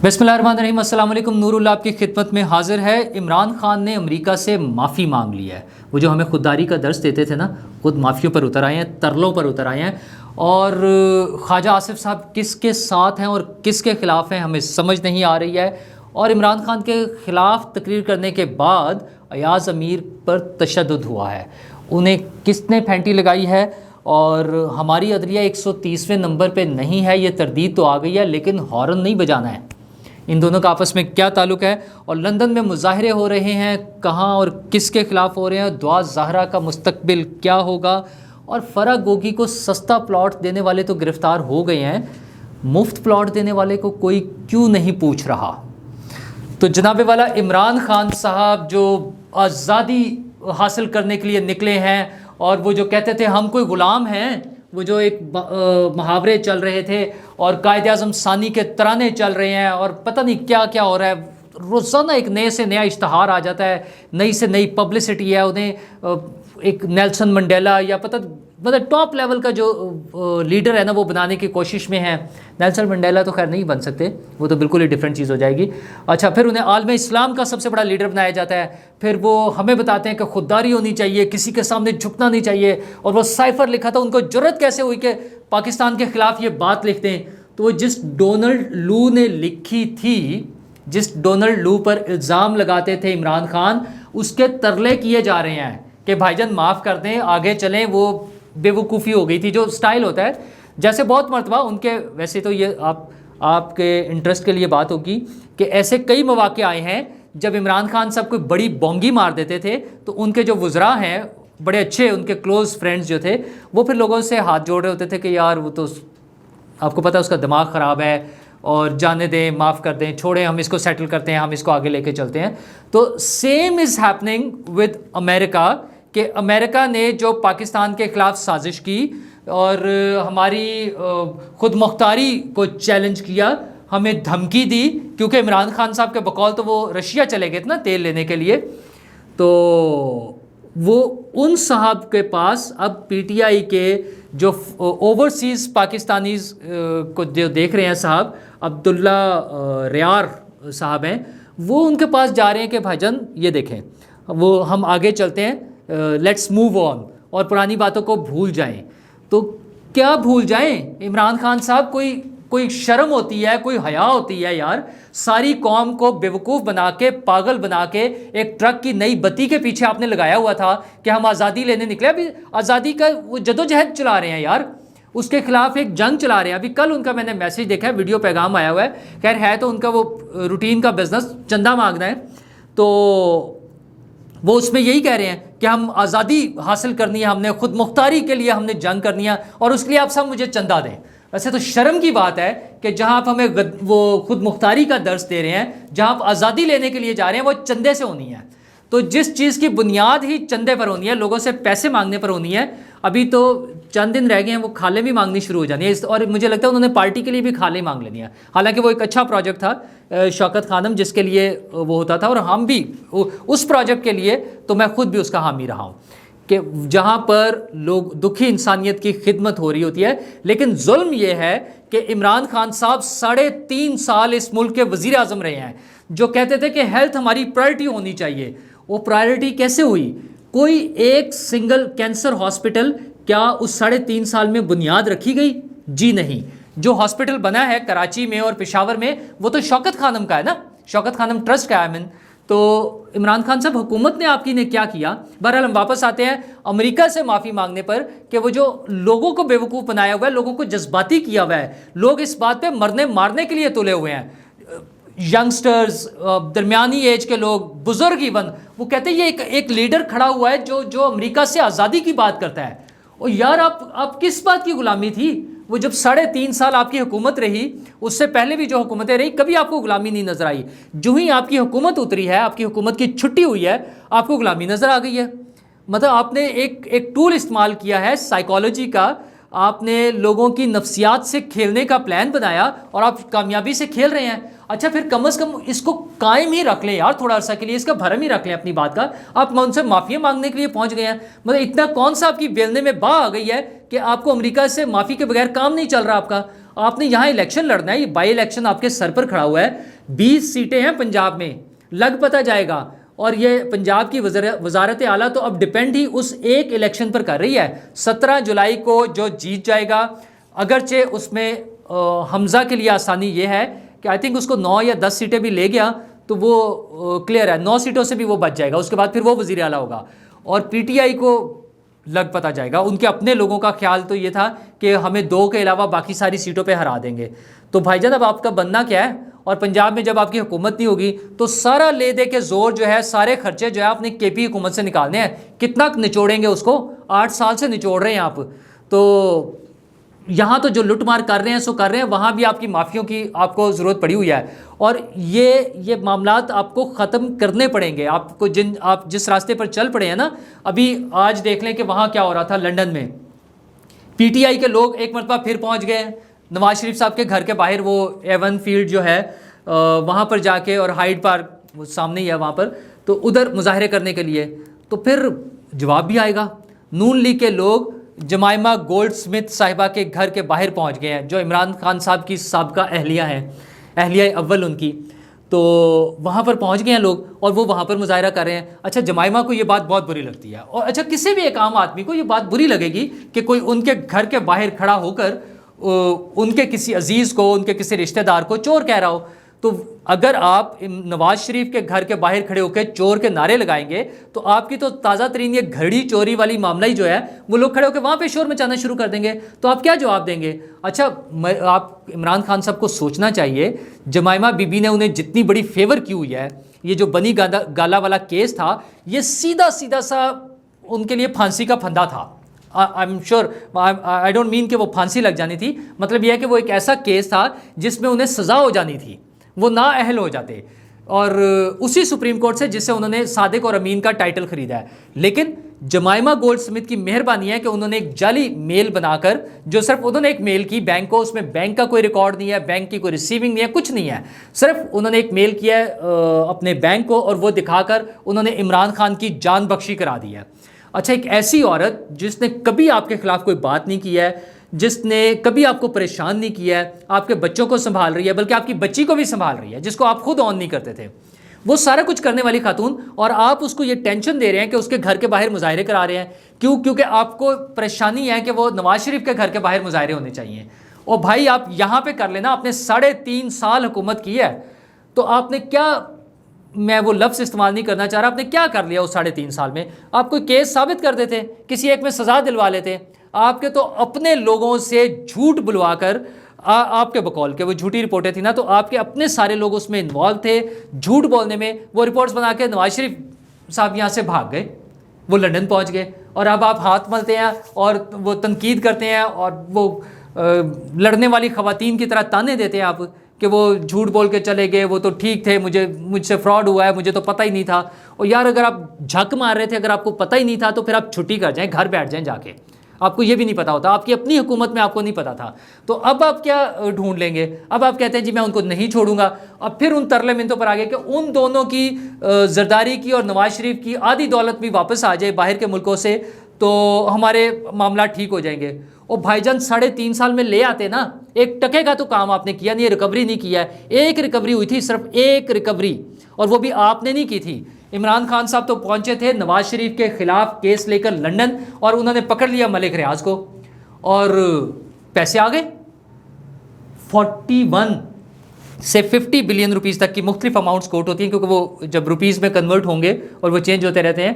بسم اللہ الرحمن الرحیم۔ السلام علیکم، نور اللہ آپ کی خدمت میں حاضر ہے۔ عمران خان نے امریکہ سے معافی مانگ لی ہے۔ وہ جو ہمیں خودداری کا درس دیتے تھے نا، خود معافیوں پر اتر آئے ہیں، ترلوں پر اتر آئے ہیں، اور خواجہ آصف صاحب کس کے ساتھ ہیں اور کس کے خلاف ہیں ہمیں سمجھ نہیں آ رہی ہے۔ اور عمران خان کے خلاف تقریر کرنے کے بعد ایاز امیر پر تشدد ہوا ہے، انہیں کس نے پھینٹی لگائی ہے، اور ہماری عدلیہ 130ویں نمبر پہ نہیں ہے، یہ تردید تو آ گئی ہے، لیکن ہارن نہیں بجانا ہے۔ ان دونوں کا آپس میں کیا تعلق ہے، اور لندن میں مظاہرے ہو رہے ہیں، کہاں اور کس کے خلاف ہو رہے ہیں، دعا زہرا کا مستقبل کیا ہوگا، اور فرح گوگی کو سستا پلاٹ دینے والے تو گرفتار ہو گئے ہیں، مفت پلاٹ دینے والے کو کوئی کیوں نہیں پوچھ رہا۔ تو جناب والا عمران خان صاحب جو آزادی حاصل کرنے کے لیے نکلے ہیں، اور وہ جو کہتے تھے ہم کوئی غلام ہیں، وہ جو ایک محاورے چل رہے تھے اور قائد اعظم ثانی کے ترانے چل رہے ہیں، اور پتہ نہیں کیا کیا ہو رہا ہے، روزانہ ایک نئے سے نیا اشتہار آ جاتا ہے، نئی سے نئی پبلسٹی ہے، انہیں ایک نیلسن منڈیلا یا مطلب ٹاپ لیول کا جو لیڈر ہے نا وہ بنانے کی کوشش میں ہیں۔ نیلسن منڈیلا تو خیر نہیں بن سکتے، وہ تو بالکل ہی ڈیفرنٹ چیز ہو جائے گی۔ اچھا، پھر انہیں عالم اسلام کا سب سے بڑا لیڈر بنایا جاتا ہے، پھر وہ ہمیں بتاتے ہیں کہ خودداری ہونی چاہیے، کسی کے سامنے جھکنا نہیں چاہیے، اور وہ سائفر لکھا تھا، ان کو جرأت کیسے ہوئی کہ پاکستان کے خلاف یہ بات لکھ دیں۔ تو وہ جس ڈونلڈ لو نے لکھی تھی، جس ڈونلڈ لو پر الزام لگاتے تھے عمران خان، اس کے ترلے کیے جا رہے ہیں کہ بھائی جان معاف کر دیں، آگے چلیں، وہ بے وقوفی ہو گئی تھی، جو سٹائل ہوتا ہے۔ جیسے بہت مرتبہ ان کے، ویسے تو یہ آپ کے انٹرسٹ کے لیے بات ہوگی کہ ایسے کئی مواقع آئے ہیں جب عمران خان صاحب کوئی بڑی بونگی مار دیتے تھے تو ان کے جو وزراء ہیں بڑے اچھے، ان کے کلوز فرینڈز جو تھے، وہ پھر لوگوں سے ہاتھ جوڑ رہے ہوتے تھے کہ یار وہ تو آپ کو پتہ اس کا دماغ خراب ہے، اور جانے دیں، معاف کر دیں، چھوڑیں، ہم اس کو سیٹل کرتے ہیں، ہم اس کو آگے لے کے چلتے ہیں۔ تو سیم از ہیپننگ ود امریکہ، کہ امریکہ نے جو پاکستان کے خلاف سازش کی اور ہماری خود مختاری کو چیلنج کیا، ہمیں دھمکی دی، کیونکہ عمران خان صاحب کے بقول تو وہ رشیا چلے گئے تھے نا تیل لینے کے لیے، تو وہ ان صاحب کے پاس اب پی ٹی آئی کے جو اوورسیز پاکستانیز کو جو دیکھ رہے ہیں صاحب، عبداللہ ریار صاحب ہیں، وہ ان کے پاس جا رہے ہیں کہ بھائی جان یہ دیکھیں، وہ ہم آگے چلتے ہیں، لیٹس موو آن، اور پرانی باتوں کو بھول جائیں۔ تو کیا بھول جائیں عمران خان صاحب، کوئی شرم ہوتی ہے، کوئی حیا ہوتی ہے یار، ساری قوم کو بیوقوف بنا کے، پاگل بنا کے، ایک ٹرک کی نئی بتی کے پیچھے آپ نے لگایا ہوا تھا کہ ہم آزادی لینے نکلے۔ ابھی آزادی کا وہ جدوجہد چلا رہے ہیں یار، اس کے خلاف ایک جنگ چلا رہے ہیں۔ ابھی کل ان کا میں نے میسیج دیکھا ہے، ویڈیو پیغام آیا ہوا ہے، خیر ہے تو ان کا وہ روٹین کا بزنس، چندہ مانگنا ہے، تو وہ اس میں یہی کہہ رہے ہیں کہ ہم آزادی حاصل کرنی ہے، ہم نے خود مختاری کے لیے ہم نے جنگ کرنی ہے، اور اس کے لیے آپ سب مجھے چندہ دیں۔ ویسے تو شرم کی بات ہے کہ جہاں آپ ہمیں وہ خود مختاری کا درس دے رہے ہیں، جہاں آپ آزادی لینے کے لیے جا رہے ہیں، وہ چندے سے ہونی ہے۔ تو جس چیز کی بنیاد ہی چندے پر ہونی ہے، لوگوں سے پیسے مانگنے پر ہونی ہے، ابھی تو چند دن رہ گئے ہیں، وہ کھالیں بھی مانگنی شروع ہو جانی ہے، اور مجھے لگتا ہے انہوں نے پارٹی کے لیے بھی کھالیں مانگ لینی ہے۔ حالانکہ وہ ایک اچھا پروجیکٹ تھا شوکت خانم، جس کے لیے وہ ہوتا تھا، اور ہم بھی اس پروجیکٹ کے لیے تو میں خود بھی اس کا حامی رہا ہوں، کہ جہاں پر لوگ دکھی انسانیت کی خدمت ہو رہی ہوتی ہے۔ لیکن ظلم یہ ہے کہ عمران خان صاحب 3.5 سال اس ملک کے وزیر اعظم رہے ہیں، جو کہتے تھے کہ ہیلتھ ہماری پرائرٹی ہونی چاہیے۔ وہ پرائرٹی کیسے ہوئی؟ کوئی ایک سنگل کینسر ہاسپٹل کیا اس 3.5 سال میں بنیاد رکھی گئی؟ جی نہیں۔ جو ہاسپٹل بنا ہے کراچی میں اور پشاور میں، وہ تو شوکت خانم کا ہے نا، شوکت خانم ٹرسٹ کا ہے۔ تو عمران خان صاحب، حکومت نے آپ کی نے کیا کیا؟ بہرحال ہم واپس آتے ہیں امریکہ سے معافی مانگنے پر، کہ وہ جو لوگوں کو بیوقوف بنایا ہوا ہے، لوگوں کو جذباتی کیا ہوا ہے، لوگ اس بات پہ مرنے مارنے کے لیے تلے ہوئے ہیں، ینگسٹرز، درمیانی ایج کے لوگ، بزرگ ایون، وہ کہتے ہیں یہ ایک لیڈر کھڑا ہوا ہے جو امریکہ سے آزادی کی بات کرتا ہے۔ اور یار آپ کس بات کی غلامی تھی؟ وہ جب 3.5 سال آپ کی حکومت رہی، اس سے پہلے بھی جو حکومتیں رہی، کبھی آپ کو غلامی نہیں نظر آئی۔ جو ہی آپ کی حکومت اتری ہے، آپ کی حکومت کی چھٹی ہوئی ہے، آپ کو غلامی نظر آ گئی ہے۔ مطلب آپ نے ایک ٹول استعمال کیا ہے سائیکالوجی کا، آپ نے لوگوں کی نفسیات سے کھیلنے کا پلان بنایا، اور آپ کامیابی سے کھیل رہے ہیں۔ اچھا، پھر کم از کم اس کو قائم ہی رکھ لیں یار، تھوڑا عرصہ کے لیے اس کا بھرم ہی رکھ لیں اپنی بات کا۔ آپ ان سے معافی مانگنے کے لیے پہنچ گئے ہیں، مطلب اتنا کون سا آپ کی بیلنے میں باہ آ گئی ہے کہ آپ کو امریکہ سے معافی کے بغیر کام نہیں چل رہا آپ کا۔ آپ نے یہاں الیکشن لڑنا ہے، یہ بائی الیکشن آپ کے سر پر کھڑا ہوا ہے، 20 سیٹیں ہیں پنجاب میں، لگ پتہ جائے گا. اور یہ پنجاب کی وزارت اعلیٰ تو اب ڈپینڈ ہی اس ایک الیکشن پر کر رہی ہے. 17 جولائی کو جو جیت جائے گا، اگرچہ اس میں حمزہ کے لیے آسانی یہ ہے کہ آئی تھنک اس کو 9 یا 10 سیٹیں بھی لے گیا تو وہ کلیئر ہے، 9 سیٹوں سے بھی وہ بچ جائے گا. اس کے بعد پھر وہ وزیر اعلیٰ ہوگا. اور پی ٹی آئی کو لگ پتہ جائے گا، ان کے اپنے لوگوں کا خیال تو یہ تھا کہ ہمیں 2 کے علاوہ باقی ساری سیٹوں پہ ہرا دیں گے. تو بھائی جان اب آپ کا بننا کیا ہے؟ اور پنجاب میں جب آپ کی حکومت نہیں ہوگی تو سارا لے دے کے زور جو ہے، سارے خرچے جو ہے اپنے کے پی حکومت سے نکالنے ہیں. کتنا نچوڑیں گے اس کو؟ 8 سال سے نچوڑ رہے ہیں آپ. تو یہاں تو جو لٹ مار کر رہے ہیں سو کر رہے ہیں، وہاں بھی آپ کی مافیوں کی آپ کو ضرورت پڑی ہوئی ہے. اور یہ معاملات آپ کو ختم کرنے پڑیں گے. آپ جس راستے پر چل پڑے ہیں نا، ابھی آج دیکھ لیں کہ وہاں کیا ہو رہا تھا لنڈن میں. پی ٹی آئی کے لوگ ایک مرتبہ پھر پہنچ گئے نواز شریف صاحب کے گھر کے باہر، وہ ایون فیلڈ جو ہے وہاں پر جا کے، اور ہائیڈ پارک سامنے ہی ہے وہاں پر، تو ادھر مظاہرے کرنے کے لیے. تو پھر جواب بھی آئے گا. نون لیگ کے لوگ جمائمہ گولڈ سمتھ صاحبہ کے گھر کے باہر پہنچ گئے ہیں، جو عمران خان صاحب کی سابقہ اہلیہ ہیں، اہلیہ اول ان کی. تو وہاں پر پہنچ گئے ہیں لوگ اور وہ وہاں پر مظاہرہ کر رہے ہیں. اچھا جمائمہ کو یہ بات بہت بری لگتی ہے، اور اچھا کسی بھی ایک عام آدمی کو یہ بات بری لگے گی کہ کوئی ان کے گھر کے باہر کھڑا ہو کر ان کے کسی عزیز کو، ان کے کسی رشتہ دار کو چور کہہ رہا ہو. تو اگر آپ نواز شریف کے گھر کے باہر کھڑے ہو کے چور کے نعرے لگائیں گے تو آپ کی تو تازہ ترین یہ گھڑی چوری والی معاملہ ہی جو ہے وہ لوگ کھڑے ہو کے وہاں پہ شور مچانا شروع کر دیں گے. تو آپ کیا جواب دیں گے؟ اچھا آپ عمران خان صاحب کو سوچنا چاہیے، جمائمہ بی بی نے انہیں جتنی بڑی فیور کی ہوئی ہے، یہ جو بنی گالا والا کیس تھا، یہ سیدھا سا ان کے لیے پھانسی کا پھندا تھا. I am sure, I don't mean کہ وہ پھانسی لگ جانی تھی، مطلب یہ ہے کہ وہ ایک ایسا کیس تھا جس میں انہیں سزا ہو جانی تھی، وہ نااہل ہو جاتے. اور اسی سپریم کورٹ سے جس سے انہوں نے صادق اور امین کا ٹائٹل خریدا ہے. لیکن جمائمہ گولڈ سمتھ کی مہربانی ہے کہ انہوں نے ایک جعلی میل بنا کر، جو صرف انہوں نے ایک میل کی بینک کو، اس میں بینک کا کوئی ریکارڈ نہیں ہے، بینک کی کوئی ریسیونگ نہیں ہے، کچھ نہیں ہے، صرف انہوں نے ایک میل کیا ہے اپنے بینک کو، اور وہ دکھا کر انہوں نے عمران خان کی جان بخشی کرا دی ہے. اچھا ایک ایسی عورت جس نے کبھی آپ کے خلاف کوئی بات نہیں کی ہے، جس نے کبھی آپ کو پریشان نہیں کیا ہے، آپ کے بچوں کو سنبھال رہی ہے، بلکہ آپ کی بچی کو بھی سنبھال رہی ہے جس کو آپ خود آن نہیں کرتے تھے، وہ سارا کچھ کرنے والی خاتون، اور آپ اس کو یہ ٹینشن دے رہے ہیں کہ اس کے گھر کے باہر مظاہرے کرا رہے ہیں. کیونکہ آپ کو پریشانی ہے کہ وہ نواز شریف کے گھر کے باہر مظاہرے ہونے چاہیے. اور بھائی آپ یہاں پہ کر لینا، آپ نے 3.5 سال حکومت کی ہے، تو آپ نے کیا، میں وہ لفظ استعمال نہیں کرنا چاہ رہا، آپ نے کیا کر لیا اس 3.5 سال میں؟ آپ کوئی کیس ثابت کر دیتے، کسی ایک میں سزا دلوا لیتے. آپ کے تو اپنے لوگوں سے جھوٹ بلوا کر، آپ کے بقول کے وہ جھوٹی رپورٹیں تھیں نا، تو آپ کے اپنے سارے لوگ اس میں انوالو تھے جھوٹ بولنے میں. وہ رپورٹس بنا کے نواز شریف صاحب یہاں سے بھاگ گئے، وہ لندن پہنچ گئے، اور اب آپ ہاتھ ملتے ہیں اور وہ تنقید کرتے ہیں، اور وہ لڑنے والی خواتین کی طرح تانے دیتے ہیں آپ کہ وہ جھوٹ بول کے چلے گئے، وہ تو ٹھیک تھے، مجھ سے فراڈ ہوا ہے، مجھے تو پتہ ہی نہیں تھا. اور یار اگر آپ جھک مار رہے تھے، اگر آپ کو پتہ ہی نہیں تھا تو پھر آپ چھٹی کر جائیں، گھر بیٹھ جائیں جا کے. آپ کو یہ بھی نہیں پتا ہوتا، آپ کی اپنی حکومت میں آپ کو نہیں پتا تھا. تو اب آپ کیا ڈھونڈ لیں گے؟ اب آپ کہتے ہیں جی میں ان کو نہیں چھوڑوں گا. اب پھر ان ترلے منتوں پر آگے کہ ان دونوں کی زرداری کی اور نواز شریف کی آدھی دولت بھی واپس آ جائے باہر کے ملکوں سے تو ہمارے معاملات ٹھیک ہو جائیں گے. اور بھائی جان 3.5 سال میں لے آتے نا، ایک ٹکے کا تو کام آپ نے کیا نہیں، ریکوری نہیں کیا ہے. ایک ریکوری ہوئی تھی، صرف ایک ریکوری، اور وہ بھی آپ نے نہیں کی تھی. عمران خان صاحب تو پہنچے تھے نواز شریف کے خلاف کیس لے کر لندن، اور انہوں نے پکڑ لیا ملک ریاض کو، اور پیسے آ گئے. 41 سے 50 بلین روپیز تک کی مختلف اماؤنٹس کوٹ ہوتی ہیں، کیونکہ وہ جب روپیز میں کنورٹ ہوں گے اور وہ چینج ہوتے رہتے ہیں،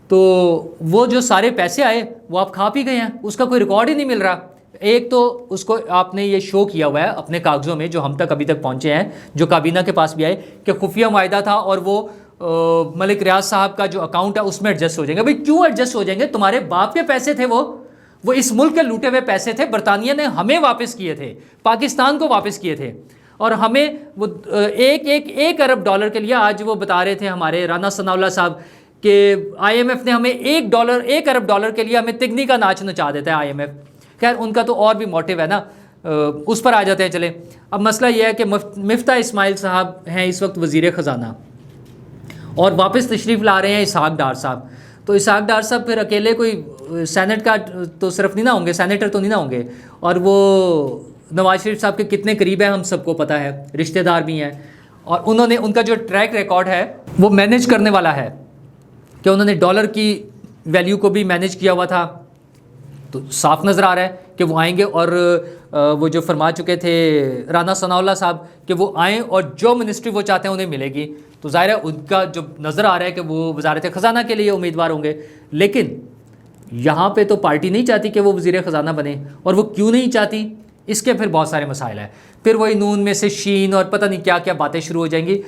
تو وہ جو سارے پیسے آئے وہ آپ کھا پی گئے ہیں، اس کا کوئی ریکارڈ ہی نہیں مل رہا. ایک تو اس کو آپ نے یہ شو کیا ہوا ہے اپنے کاغذوں میں، جو ہم تک ابھی تک پہنچے ہیں، جو کابینہ کے پاس بھی آئے، کہ خفیہ معاہدہ تھا اور وہ ملک ریاض صاحب کا جو اکاؤنٹ ہے اس میں ایڈجسٹ ہو جائیں گے. بھئی کیوں ایڈجسٹ ہو جائیں گے؟ تمہارے باپ کے پیسے تھے، وہ اس ملک کے لوٹے ہوئے پیسے تھے، برطانیہ نے ہمیں واپس کیے تھے، پاکستان کو واپس کیے تھے. اور ہمیں وہ ایک ارب ڈالر کے لیے، آج وہ بتا رہے تھے ہمارے رانا ثناء اللہ صاحب کہ آئی ایم ایف نے ہمیں ایک ارب ڈالر کے لیے ہمیں تگنی کا ناچ نچا دیتا ہے آئی ایم ایف. خیر ان کا تو اور بھی موٹیو ہے نا، اس پر آ جاتے ہیں. چلے اب مسئلہ یہ ہے کہ مفتاح اسماعیل صاحب ہیں اس وقت وزیر خزانہ، اور واپس تشریف لا رہے ہیں اسحاق ڈار صاحب. تو اسحاق ڈار صاحب پھر اکیلے کوئی سینٹ کا تو صرف نہیں نہ ہوں گے، سینیٹر تو نہیں نہ ہوں گے، اور وہ نواز شریف صاحب کے کتنے قریب ہیں ہم سب کو پتہ ہے، رشتہ دار بھی ہیں. اور انہوں نے ان کا جو ٹریک ریکارڈ ہے وہ مینیج کرنے والا ہے کہ انہوں نے ڈالر کی ویلیو کو بھی مینیج کیا ہوا تھا. تو صاف نظر آ رہا ہے کہ وہ آئیں گے اور وہ جو فرما چکے تھے رانا ثناء اللہ صاحب کہ وہ آئیں اور جو منسٹری وہ چاہتے ہیں انہیں ملے گی. تو ظاہر ہے ان کا جو نظر آ رہا ہے کہ وہ وزارت خزانہ کے لیے امیدوار ہوں گے. لیکن یہاں پہ تو پارٹی نہیں چاہتی کہ وہ وزیر خزانہ بنے. اور وہ کیوں نہیں چاہتی؟ اس کے پھر بہت سارے مسائل ہیں. پھر وہی نون میں سے شین اور پتہ نہیں کیا کیا باتیں شروع ہو جائیں گی.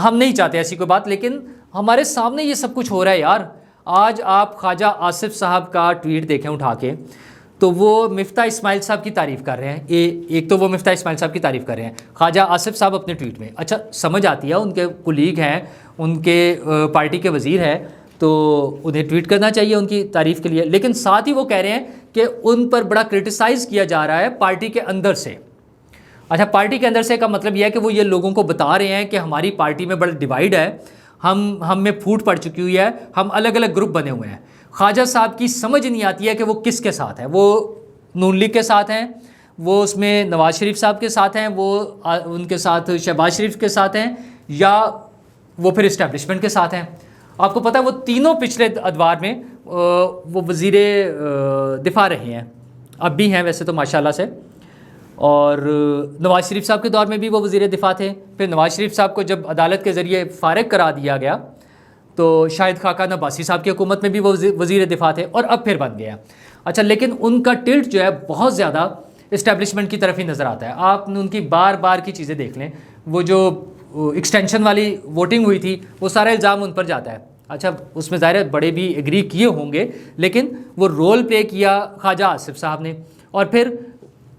ہم نہیں چاہتے ایسی کوئی بات، لیکن ہمارے سامنے یہ سب کچھ ہو رہا ہے یار. آج آپ خواجہ آصف صاحب کا ٹویٹ دیکھیں اٹھا کے، تو وہ مفتاح اسماعیل صاحب کی تعریف کر رہے ہیں. ایک تو وہ مفتاح اسماعیل صاحب کی تعریف کر رہے ہیں، خواجہ آصف صاحب اپنے ٹویٹ میں. اچھا سمجھ آتی ہے، ان کے کولیگ ہیں، ان کے پارٹی کے وزیر ہیں، تو انہیں ٹویٹ کرنا چاہیے ان کی تعریف کے لیے. لیکن ساتھ ہی وہ کہہ رہے ہیں کہ ان پر بڑا کرٹیسائز کیا جا رہا ہے پارٹی کے اندر سے. اچھا پارٹی کے اندر سے کا مطلب یہ ہے کہ وہ یہ لوگوں کو بتا رہے ہیں کہ ہماری پارٹی میں بڑا ڈیوائیڈ ہے، ہم میں پھوٹ پڑ چکی ہوئی ہے، ہم الگ الگ گروپ بنے ہوئے ہیں. خواجہ صاحب کی سمجھ نہیں آتی ہے کہ وہ کس کے ساتھ ہیں. وہ نون لیگ کے ساتھ ہیں، وہ اس میں نواز شریف صاحب کے ساتھ ہیں، وہ ان کے ساتھ شہباز شریف کے ساتھ ہیں، یا وہ پھر اسٹیبلشمنٹ کے ساتھ ہیں. آپ کو پتہ ہے وہ تینوں پچھلے ادوار میں وہ وزیر دفاع رہے ہیں، اب بھی ہیں ویسے تو ماشاءاللہ سے. اور نواز شریف صاحب کے دور میں بھی وہ وزیر دفاع تھے. پھر نواز شریف صاحب کو جب عدالت کے ذریعے فارغ کرا دیا گیا تو شاہد خاقان عباسی صاحب کی حکومت میں بھی وہ وزیر دفاع تھے، اور اب پھر بن گیا. اچھا لیکن ان کا ٹلٹ جو ہے بہت زیادہ اسٹیبلشمنٹ کی طرف ہی نظر آتا ہے. آپ ان کی بار بار کی چیزیں دیکھ لیں. وہ جو ایکسٹینشن والی ووٹنگ ہوئی تھی وہ سارا الزام ان پر جاتا ہے. اچھا اس میں ظاہر بڑے بھی ایگری کیے ہوں گے، لیکن وہ رول پلے کیا خواجہ آصف صاحب نے. اور پھر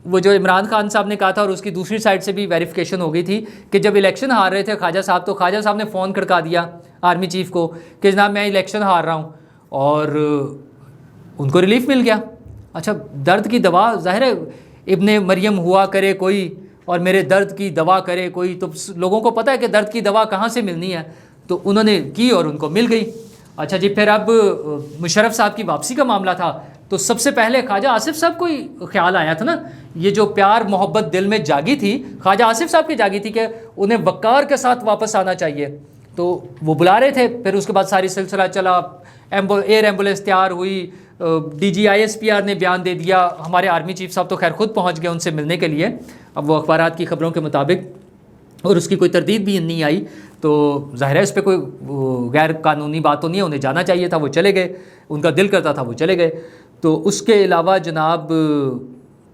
وہ جو عمران خان صاحب نے کہا تھا، اور اس کی دوسری سائڈ سے بھی ویریفیکیشن ہو گئی تھی کہ جب الیکشن ہار رہے تھے خواجہ صاحب، تو خواجہ صاحب نے فون کھڑکا دیا آرمی چیف کو کہ جناب میں الیکشن ہار رہا ہوں، اور ان کو ریلیف مل گیا. اچھا درد کی دوا ظاہر ہے ابن مریم ہوا کرے کوئی اور میرے درد کی دوا کرے کوئی، تو لوگوں کو پتہ ہے کہ درد کی دوا کہاں سے ملنی ہے، تو انہوں نے کی اور ان کو مل گئی. اچھا جی پھر اب مشرف صاحب کی واپسی کا معاملہ تھا، تو سب سے پہلے خواجہ آصف صاحب کو ہی خیال آیا تھا نا، یہ جو پیار محبت دل میں جاگی تھی خواجہ آصف صاحب کی جاگی تھی کہ انہیں وقار کے ساتھ واپس آنا چاہیے. تو وہ بلا رہے تھے. پھر اس کے بعد ساری سلسلہ چلا، ایئر ایمبولینس تیار ہوئی، D G I S P R نے بیان دے دیا. ہمارے آرمی چیف صاحب تو خیر خود پہنچ گئے ان سے ملنے کے لیے، اب وہ اخبارات کی خبروں کے مطابق، اور اس کی کوئی تردید بھی نہیں آئی. تو ظاہر ہے اس پہ کوئی غیر قانونی بات تو نہیں ہے، انہیں جانا چاہیے تھا، وہ چلے گئے، ان کا دل کرتا تھا وہ چلے گئے. تو اس کے علاوہ جناب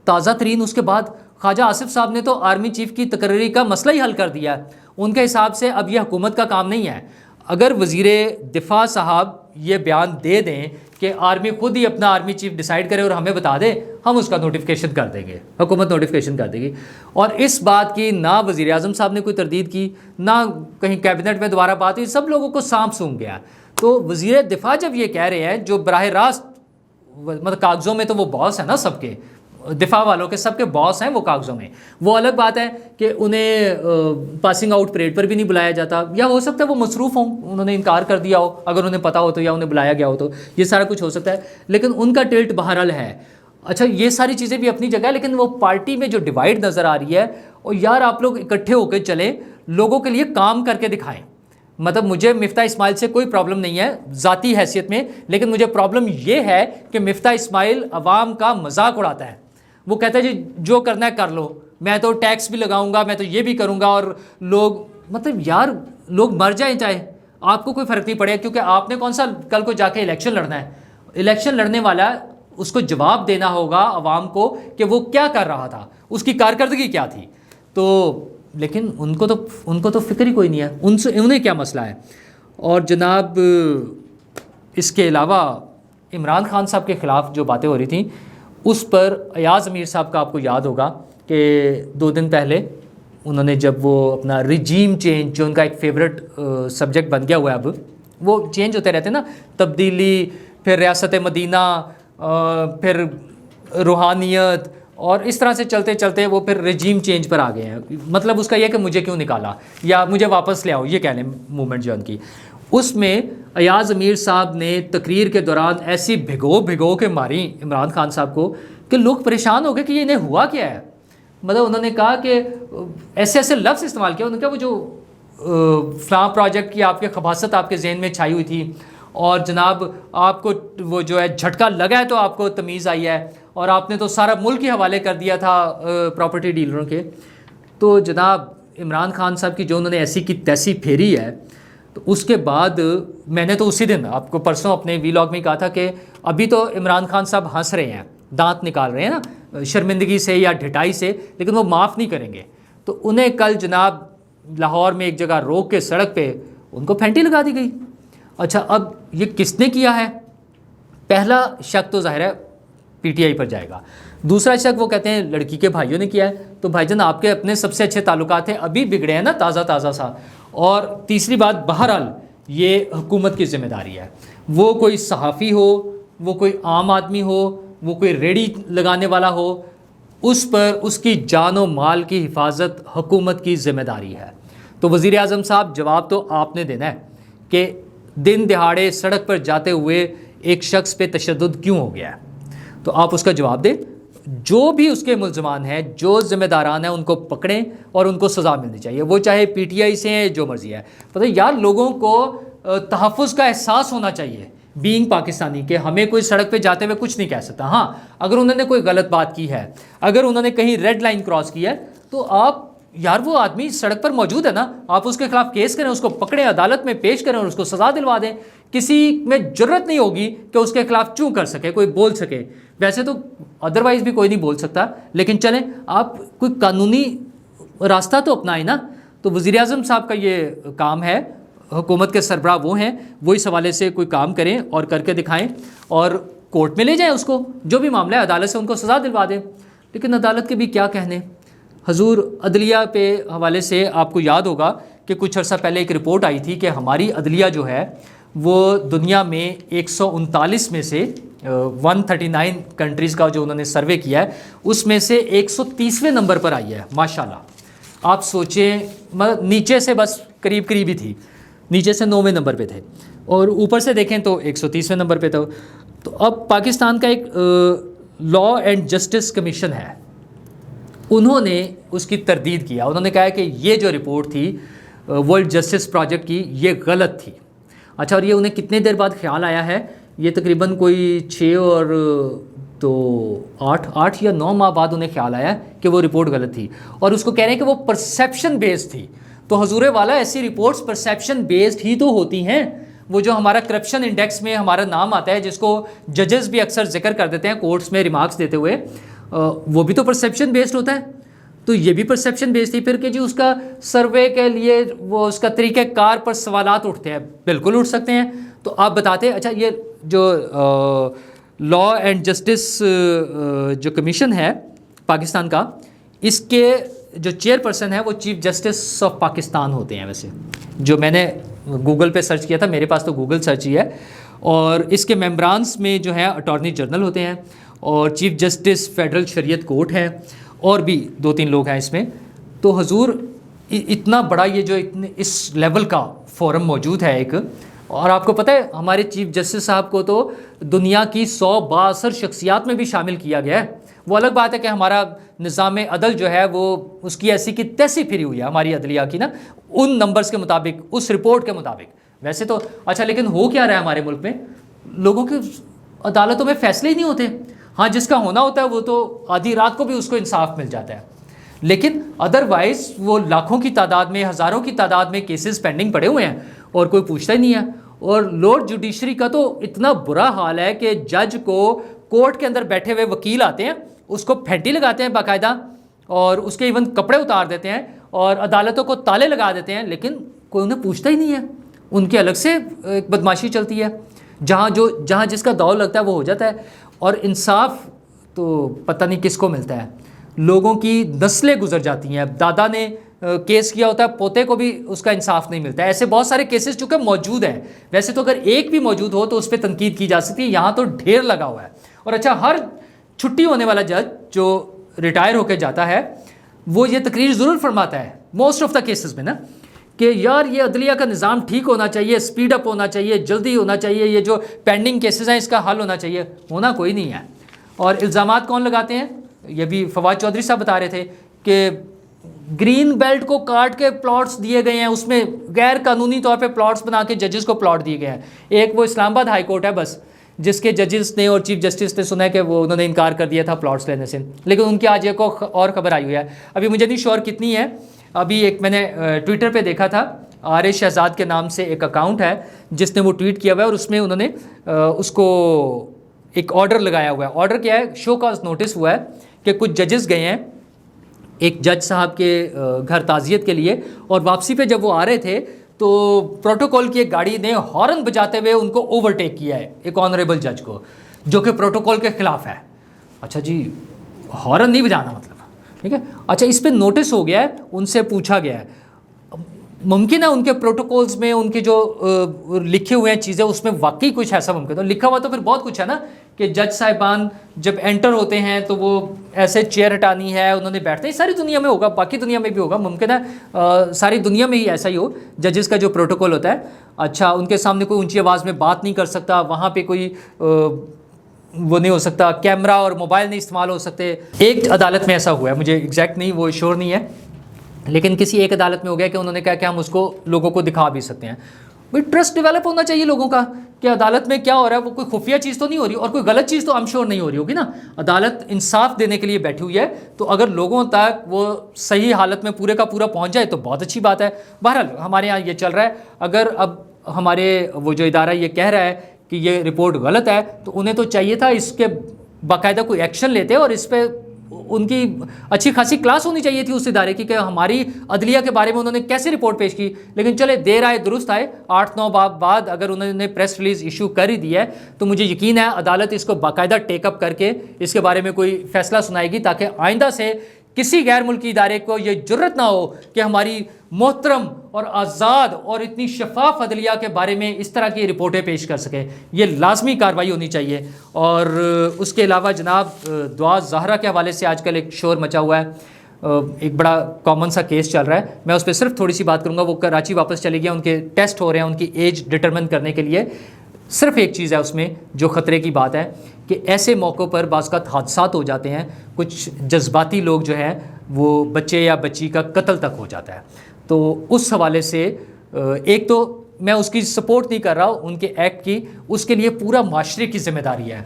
تازہ ترین اس کے بعد خواجہ آصف صاحب نے تو آرمی چیف کی تقرری کا مسئلہ ہی حل کر دیا. ان کے حساب سے اب یہ حکومت کا کام نہیں ہے. اگر وزیر دفاع صاحب یہ بیان دے دیں کہ آرمی خود ہی اپنا آرمی چیف ڈیسائیڈ کرے اور ہمیں بتا دے، ہم اس کا نوٹیفیکیشن کر دیں گے، حکومت نوٹیفیکیشن کر دے گی. اور اس بات کی نہ وزیر اعظم صاحب نے کوئی تردید کی، نہ کہیں کیبنٹ میں دوبارہ بات ہوئی، سب لوگوں کو سانپ سونگ گیا. تو وزیر دفاع جب یہ کہہ رہے ہیں، جو براہ راست مطلب کاغذوں میں تو وہ باس ہے نا سب کے، دفاع والوں کے سب کے باس ہیں وہ کاغذوں میں، وہ الگ بات ہے کہ انہیں پاسنگ آؤٹ پریڈ پر بھی نہیں بلایا جاتا، یا ہو سکتا ہے وہ مصروف ہوں، انہوں نے انکار کر دیا ہو اگر انہیں پتہ ہو تو، یا انہیں بلایا گیا ہو تو، یہ سارا کچھ ہو سکتا ہے. لیکن ان کا ٹلٹ بہرحال ہے. اچھا یہ ساری چیزیں بھی اپنی جگہ ہے، لیکن وہ پارٹی میں جو ڈیوائیڈ نظر آ رہی ہے، اور یار آپ لوگ اکٹھے ہو کے چلیں، لوگوں کے لیے کام کر کے دکھائیں. مطلب مجھے مفتاح اسماعیل سے کوئی پرابلم نہیں ہے ذاتی حیثیت میں، لیکن مجھے پرابلم یہ ہے کہ مفتاح اسماعیل عوام کا مذاق اڑاتا ہے. وہ کہتا ہے جی جو کرنا ہے کر لو، میں تو ٹیکس بھی لگاؤں گا، میں تو یہ بھی کروں گا، اور لوگ مطلب یار لوگ مر جائیں چاہے، آپ کو کوئی فرق نہیں پڑے، کیونکہ آپ نے کون سا کل کو جا کے الیکشن لڑنا ہے. الیکشن لڑنے والا اس کو جواب دینا ہوگا عوام کو کہ وہ کیا کر رہا تھا، اس کی کارکردگی کیا تھی. تو لیکن ان کو تو فکر ہی کوئی نہیں ہے، انہیں کیا مسئلہ ہے. اور جناب اس کے علاوہ عمران خان صاحب کے خلاف جو باتیں ہو رہی تھیں، اس پر ایاز امیر صاحب کا آپ کو یاد ہوگا کہ 2 دن پہلے انہوں نے جب وہ اپنا رجیم چینج، جو ان کا ایک فیورٹ سبجیکٹ بن گیا ہوا ہے، اب وہ چینج ہوتے رہتے ہیں نا، تبدیلی، پھر ریاست مدینہ، پھر روحانیت، اور اس طرح سے چلتے چلتے وہ پھر رجیم چینج پر آ گئے ہیں. مطلب اس کا یہ کہ مجھے کیوں نکالا یا مجھے واپس لے آؤ، یہ کہہ لیں موومنٹ جو ان کی. اس میں ایاز امیر صاحب نے تقریر کے دوران ایسی بھگو کے ماری عمران خان صاحب کو کہ لوگ پریشان ہو گئے کہ یہ انہیں ہوا کیا ہے. مطلب انہوں نے کہا کہ ایسے لفظ استعمال کیا، انہوں نے کہا وہ جو فلاں پروجیکٹ کی آپ کے خباثت آپ کے ذہن میں چھائی ہوئی تھی اور جناب آپ کو وہ جو ہے جھٹکا لگا ہے تو آپ کو تمیز آئی ہے اور آپ نے تو سارا ملک ہی حوالے کر دیا تھا پراپرٹی ڈیلروں کے. تو جناب عمران خان صاحب کی جو انہوں نے ایسی کی تیسی پھیری ہے تو اس کے بعد میں نے تو اسی دن آپ کو پرسوں اپنے ویلاگ میں کہا تھا کہ ابھی تو عمران خان صاحب ہنس رہے ہیں, دانت نکال رہے ہیں نا شرمندگی سے یا ڈھٹائی سے, لیکن وہ معاف نہیں کریں گے. تو انہیں کل جناب لاہور میں ایک جگہ روک کے سڑک پہ ان کو پھینٹی لگا دی گئی. اچھا اب یہ کس نے کیا ہے؟ پہلا شک تو ظاہر ہے پی ٹی آئی پر جائے گا. دوسرا شک وہ کہتے ہیں لڑکی کے بھائیوں نے کیا ہے. تو بھائی جان آپ کے اپنے سب سے اچھے تعلقات ہیں, ابھی بگڑے ہیں نا تازہ تازہ سا. اور تیسری بات بہرحال یہ حکومت کی ذمہ داری ہے. وہ کوئی صحافی ہو, وہ کوئی عام آدمی ہو, وہ کوئی ریڑھی لگانے والا ہو, اس پر اس کی جان و مال کی حفاظت حکومت کی ذمہ داری ہے. تو وزیر اعظم صاحب جواب تو آپ نے دینا ہے کہ دن دہاڑے سڑک پر جاتے ہوئے ایک شخص پہ تشدد کیوں ہو گیا ہے. تو آپ اس کا جواب دیں. جو بھی اس کے ملزمان ہیں, جو ذمہ داران ہیں, ان کو پکڑیں اور ان کو سزا ملنی چاہیے. وہ چاہے پی ٹی آئی سے ہیں, جو مرضی ہے. پتہ یار لوگوں کو تحفظ کا احساس ہونا چاہیے بینگ پاکستانی کہ ہمیں کوئی سڑک پہ جاتے ہوئے کچھ نہیں کہہ سکتا. ہاں اگر انہوں نے کوئی غلط بات کی ہے, اگر انہوں نے کہیں ریڈ لائن کراس کی ہے, تو آپ یار وہ آدمی سڑک پر موجود ہے نا, آپ اس کے خلاف کیس کریں, اس کو پکڑیں, عدالت میں پیش کریں اور اس کو سزا دلوا دیں. کسی میں جرت نہیں ہوگی کہ اس کے خلاف چوں کر سکے, کوئی بول سکے. ویسے تو ادروائز بھی کوئی نہیں بول سکتا, لیکن چلیں آپ کوئی قانونی راستہ تو اپنائیں نا. تو وزیر اعظم صاحب کا یہ کام ہے, حکومت کے سربراہ وہ ہیں, وہ اس حوالے سے کوئی کام کریں اور کر کے دکھائیں اور کورٹ میں لے جائیں اس کو. جو بھی معاملہ ہے عدالت سے ان کو سزا دلوا دیں. لیکن عدالت کے بھی کیا کہنے حضور. عدلیہ پہ حوالے سے آپ کو یاد ہوگا کہ کچھ عرصہ پہلے ایک رپورٹ آئی تھی کہ ہماری عدلیہ جو ہے وہ دنیا میں 139 میں سے 139 کنٹریز کا جو انہوں نے سروے کیا ہے اس میں سے 130ویں نمبر پر آئی ہے. ماشاءاللہ آپ سوچیں, نیچے سے بس قریب قریب ہی تھی, نیچے سے 9ویں نمبر پہ تھے اور اوپر سے دیکھیں تو 130ویں نمبر پہ تھا. تو اب پاکستان کا ایک لا اینڈ جسٹس کمیشن ہے, انہوں نے اس کی تردید کیا. انہوں نے کہا کہ یہ جو رپورٹ تھی ورلڈ جسٹس پروجیکٹ کی یہ غلط تھی. اچھا اور یہ انہیں کتنے دیر بعد خیال آیا ہے؟ یہ تقریباً کوئی 6 اور 8 یا 9 ماہ بعد انہیں خیال آیا کہ وہ رپورٹ غلط تھی اور اس کو کہہ رہے ہیں کہ وہ پرسیپشن بیسڈ تھی. تو حضور والا ایسی رپورٹس پرسیپشن بیسڈ ہی تو ہوتی ہیں. وہ جو ہمارا کرپشن انڈیکس میں ہمارا نام آتا ہے جس کو ججز بھی اکثر ذکر کر دیتے ہیں کورٹس میں ریمارکس دیتے ہوئے, وہ بھی تو پرسیپشن بیسڈ ہوتا ہے. تو یہ بھی پرسیپشن بیسڈ تھی. پھر کہ جی اس کا سروے کے لیے وہ اس کا طریقہ کار پر سوالات اٹھتے ہیں, بالکل اٹھ سکتے ہیں. تو آپ بتاتے اچھا یہ جو لا اینڈ جسٹس جو کمیشن ہے پاکستان کا, اس کے جو چیئر پرسن ہے وہ چیف جسٹس آف پاکستان ہوتے ہیں. ویسے جو میں نے گوگل پہ سرچ کیا تھا, میرے پاس تو گوگل سرچ ہی ہے, اور اس کے ممبرانس میں جو ہے اٹارنی جنرل ہوتے ہیں اور چیف جسٹس فیڈرل شریعت کورٹ ہے اور بھی 2-3 لوگ ہیں اس میں. تو حضور اتنا بڑا یہ جو اس لیول کا فورم موجود ہے ایک, اور آپ کو پتہ ہے ہمارے چیف جسٹس صاحب کو تو دنیا کی 100 بااثر شخصیات میں بھی شامل کیا گیا ہے. وہ الگ بات ہے کہ ہمارا نظام عدل جو ہے وہ اس کی ایسی کی تیسی پھری ہوئی ہے ہماری عدلیہ کی نا, ان نمبرز کے مطابق, اس رپورٹ کے مطابق. ویسے تو اچھا لیکن ہو کیا رہا ہے ہمارے ملک میں, لوگوں کے عدالتوں میں فیصلے ہی نہیں ہوتے. ہاں جس کا ہونا ہوتا ہے وہ تو آدھی رات کو بھی اس کو انصاف مل جاتا ہے, لیکن ادروائز وہ لاکھوں کی تعداد میں, ہزاروں کی تعداد میں کیسز پینڈنگ پڑے ہوئے ہیں اور کوئی پوچھتا ہی نہیں ہے. اور لارڈ جوڈیشری کا تو اتنا برا حال ہے کہ جج کو کورٹ کے اندر بیٹھے ہوئے وکیل آتے ہیں, اس کو پھینٹی لگاتے ہیں باقاعدہ, اور اس کے ایون کپڑے اتار دیتے ہیں اور عدالتوں کو تالے لگا دیتے ہیں, لیکن کوئی انہیں پوچھتا ہی نہیں ہے. ان کے الگ سے ایک بدماشی چلتی ہے, جہاں جس کا داؤ لگتا ہے وہ ہو جاتا ہے. اور انصاف تو پتہ نہیں کس کو ملتا ہے, لوگوں کی نسلیں گزر جاتی ہیں. دادا نے کیس کیا ہوتا ہے, پوتے کو بھی اس کا انصاف نہیں ملتا ہے. ایسے بہت سارے کیسز چونکہ موجود ہیں. ویسے تو اگر ایک بھی موجود ہو تو اس پہ تنقید کی جا سکتی ہے, یہاں تو ڈھیر لگا ہوا ہے. اور اچھا ہر چھٹی ہونے والا جج جو ریٹائر ہو کے جاتا ہے وہ یہ تقریر ضرور فرماتا ہے موسٹ آف دا کیسز میں نا, کہ یار یہ عدلیہ کا نظام ٹھیک ہونا چاہیے, اسپیڈ اپ ہونا چاہیے, جلدی ہونا چاہیے, یہ جو پینڈنگ کیسز ہیں اس کا حل ہونا چاہیے. ہونا کوئی نہیں ہے. اور الزامات کون لگاتے ہیں؟ یہ بھی فواد چودھری صاحب بتا رہے تھے کہ گرین بیلٹ کو کاٹ کے پلاٹس دیے گئے ہیں, اس میں غیر قانونی طور پہ پلاٹس بنا کے ججز کو پلاٹ دیے گئے ہیں. ایک وہ اسلام آباد ہائی کورٹ ہے بس, جس کے ججز نے اور چیف جسٹس نے سنا ہے کہ وہ انہوں نے انکار کر دیا تھا پلاٹس لینے سے, لیکن ان کی آج ایک اور خبر آئی ہوئی ہے. ابھی مجھے نہیں شور کتنی ہے, ابھی ایک میں نے ٹویٹر پہ دیکھا تھا, عارض شہزاد کے نام سے ایک اکاؤنٹ ہے جس نے وہ ٹویٹ کیا ہوا ہے, اور اس میں انہوں نے اس کو ایک آرڈر لگایا ہوا ہے. آرڈر کیا ہے, شو کاز نوٹس ہوا ہے کہ کچھ ججز گئے ہیں ایک جج صاحب کے گھر تعزیت کے لیے, اور واپسی پہ جب وہ آ رہے تھے تو پروٹوکول کی ایک گاڑی نے ہارن بجاتے ہوئے ان کو اوورٹیک کیا ہے, ایک آنریبل جج کو, جو کہ پروٹوکول کے خلاف ہے. اچھا جی, ہارن نہیں بجانا مطلب, ٹھیک ہے. اچھا, اس پہ نوٹس ہو گیا ہے, ان سے پوچھا گیا ہے, ممکن ہے ان کے پروٹوکولز میں ان کے جو لکھے ہوئے ہیں چیزیں اس میں واقعی کچھ ایسا ممکن ہے. لکھا ہوا تو پھر بہت کچھ ہے نا, کہ جج صاحبان جب انٹر ہوتے ہیں تو وہ ایسے چیئر ہٹانی ہے, انہوں نے بیٹھتے ہیں. ساری دنیا میں ہوگا, باقی دنیا میں بھی ہوگا, ممکن ہے ساری دنیا میں ہی ایسا ہی ہو ججز کا جو پروٹوکول ہوتا ہے. اچھا, ان کے سامنے کوئی اونچی آواز میں بات نہیں کر سکتا, وہاں پہ کوئی وہ نہیں ہو سکتا, کیمرہ اور موبائل نہیں استعمال ہو سکتے. ایک عدالت میں ایسا ہوا ہے, مجھے ایگزیکٹ نہیں وہ شور نہیں ہے, لیکن کسی ایک عدالت میں ہو گیا کہ انہوں نے کہا کہ ہم اس کو لوگوں کو دکھا بھی سکتے ہیں. بھائی ٹرسٹ ڈیولپ ہونا چاہیے لوگوں کا کہ عدالت میں کیا ہو رہا ہے, وہ کوئی خفیہ چیز تو نہیں ہو رہی, اور کوئی غلط چیز تو I'm sure نہیں ہو رہی ہوگی نا. عدالت انصاف دینے کے لیے بیٹھی ہوئی ہے, تو اگر لوگوں تک وہ صحیح حالت میں پورے کا پورا پہنچ جائے تو بہت اچھی بات ہے. بہرحال ہمارے یہاں یہ چل رہا ہے, اگر اب ہمارے وہ جو ادارہ یہ کہہ رہا ہے کہ یہ رپورٹ غلط ہے, تو انہیں تو چاہیے تھا اس کے باقاعدہ کوئی ایکشن لیتے, اور اس پہ ان کی اچھی خاصی کلاس ہونی چاہیے تھی اس ادارے کی کہ ہماری عدلیہ کے بارے میں انہوں نے کیسے رپورٹ پیش کی. لیکن چلے دیر آئے درست آئے, 8-9 بعد اگر انہوں نے پریس ریلیز ایشو کر ہی دی ہے تو مجھے یقین ہے عدالت اس کو باقاعدہ ٹیک اپ کر کے اس کے بارے میں کوئی فیصلہ سنائے گی, تاکہ آئندہ سے کسی غیر ملکی ادارے کو یہ جرت نہ ہو کہ ہماری محترم اور آزاد اور اتنی شفاف عدلیہ کے بارے میں اس طرح کی رپورٹیں پیش کر سکیں. یہ لازمی کارروائی ہونی چاہیے. اور اس کے علاوہ جناب دعا زہرا کے حوالے سے آج کل ایک شور مچا ہوا ہے, ایک بڑا کامن سا کیس چل رہا ہے. میں اس پہ صرف تھوڑی سی بات کروں گا. وہ کراچی واپس چلی گیا, ان کے ٹیسٹ ہو رہے ہیں ان کی ایج ڈٹرمن کرنے کے لیے. صرف ایک چیز ہے اس میں جو خطرے کی بات ہے کہ ایسے موقعوں پر بعض اوقات حادثات ہو جاتے ہیں, کچھ جذباتی لوگ جو ہیں وہ بچے یا بچی کا قتل تک ہو جاتا ہے. تو اس حوالے سے ایک تو میں اس کی سپورٹ نہیں کر رہا ہوں ان کے ایکٹ کی, اس کے لیے پورا معاشرے کی ذمہ داری ہے.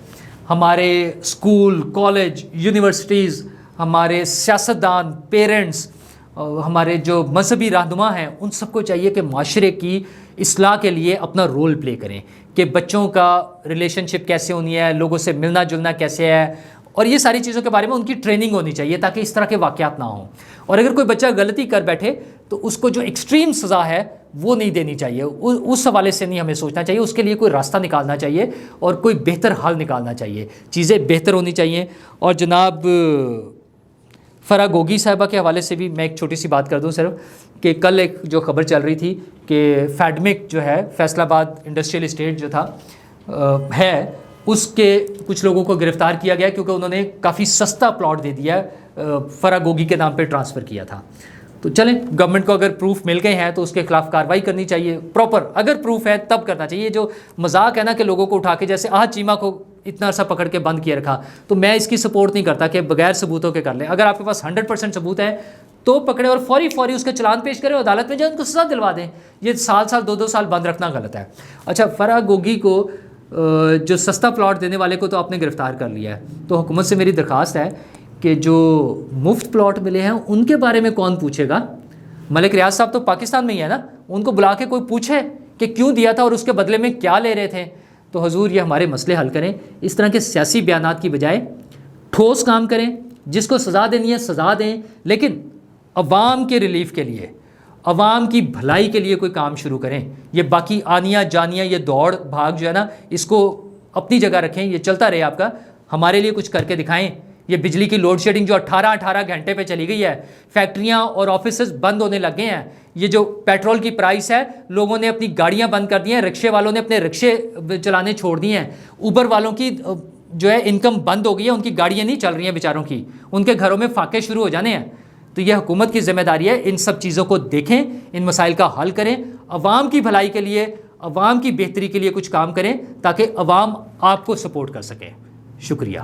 ہمارے اسکول, کالج, یونیورسٹیز, ہمارے سیاستدان, پیرنٹس, ہمارے جو مذہبی رہنما ہیں, ان سب کو چاہیے کہ معاشرے کی اصلاح کے لیے اپنا رول پلے کریں, کہ بچوں کا ریلیشن شپ کیسے ہونی ہے, لوگوں سے ملنا جلنا کیسے ہے, اور یہ ساری چیزوں کے بارے میں ان کی ٹریننگ ہونی چاہیے تاکہ اس طرح کے واقعات نہ ہوں. اور اگر کوئی بچہ غلطی کر بیٹھے تو اس کو جو ایکسٹریم سزا ہے وہ نہیں دینی چاہیے. اس حوالے سے نہیں ہمیں سوچنا چاہیے, اس کے لیے کوئی راستہ نکالنا چاہیے اور کوئی بہتر حل نکالنا چاہیے, چیزیں بہتر ہونی چاہیے. اور جناب فرح گوگی صاحبہ کے حوالے سے بھی میں ایک چھوٹی سی بات کر دوں صرف, کہ کل ایک جو خبر چل رہی تھی کہ فیڈمک جو ہے فیصل آباد انڈسٹریل اسٹیٹ جو تھا ہے, اس کے کچھ لوگوں کو گرفتار کیا گیا کیونکہ انہوں نے کافی سستا پلاٹ دے دیا, فرح گوگی کے نام پہ ٹرانسفر کیا تھا. تو چلیں, گورنمنٹ کو اگر پروف مل گئے ہیں تو اس کے خلاف کارروائی کرنی چاہیے پراپر. اگر پروف ہے تب کرنا چاہیے. جو مذاق ہے نا کہ لوگوں کو اٹھا کے, جیسے آج چیمہ کو اتنا عرصہ پکڑ کے بند کیے رکھا, تو میں اس کی سپورٹ نہیں کرتا کہ بغیر ثبوتوں کے کر لیں. اگر آپ کے پاس 100% ثبوت ہے تو پکڑے اور فوری اس کا چلان پیش کریں, عدالت میں جائیں, ان کو سزا دلوا دیں. یہ سال 2 سال بند رکھنا غلط ہے. اچھا, فرح گوگی کو جو سستا پلاٹ دینے والے کو تو آپ نے گرفتار کر لیا ہے, تو حکومت سے میری درخواست ہے کہ جو مفت پلاٹ ملے ہیں ان کے بارے میں کون پوچھے گا. ملک ریاض صاحب تو پاکستان میں ہی ہے نا, ان کو بلا کے کوئی پوچھے کہ کیوں دیا تھا اور اس کے بدلے میں کیا لے رہے تھے. تو حضور یہ ہمارے مسئلے حل کریں. اس طرح کے سیاسی بیانات کی بجائے ٹھوس کام کریں, جس کو سزا دینی ہے سزا دیں, لیکن عوام کے ریلیف کے لیے, عوام کی بھلائی کے لیے کوئی کام شروع کریں. یہ باقی آنیاں جانیاں, یہ دوڑ بھاگ جو ہے نا, اس کو اپنی جگہ رکھیں, یہ چلتا رہے آپ کا. ہمارے لیے کچھ کر کے دکھائیں. یہ بجلی کی لوڈ شیڈنگ جو 18 گھنٹے پہ چلی گئی ہے, فیکٹریاں اور آفیسز بند ہونے لگ گئے ہیں. یہ جو پیٹرول کی پرائس ہے, لوگوں نے اپنی گاڑیاں بند کر دی ہیں, رکشے والوں نے اپنے رکشے چلانے چھوڑ دیے ہیں, اوبر والوں کی جو ہے انکم بند ہو گئی ہے, ان کی گاڑیاں نہیں چل رہی ہیں بیچاروں کی, ان کے گھروں میں فاقے شروع ہو جانے ہیں. تو یہ حکومت کی ذمہ داری ہے, ان سب چیزوں کو دیکھیں, ان مسائل کا حل کریں, عوام کی بھلائی کے لیے, عوام کی بہتری کے لیے کچھ کام کریں تاکہ عوام آپ کو سپورٹ کر سکے. شکریہ.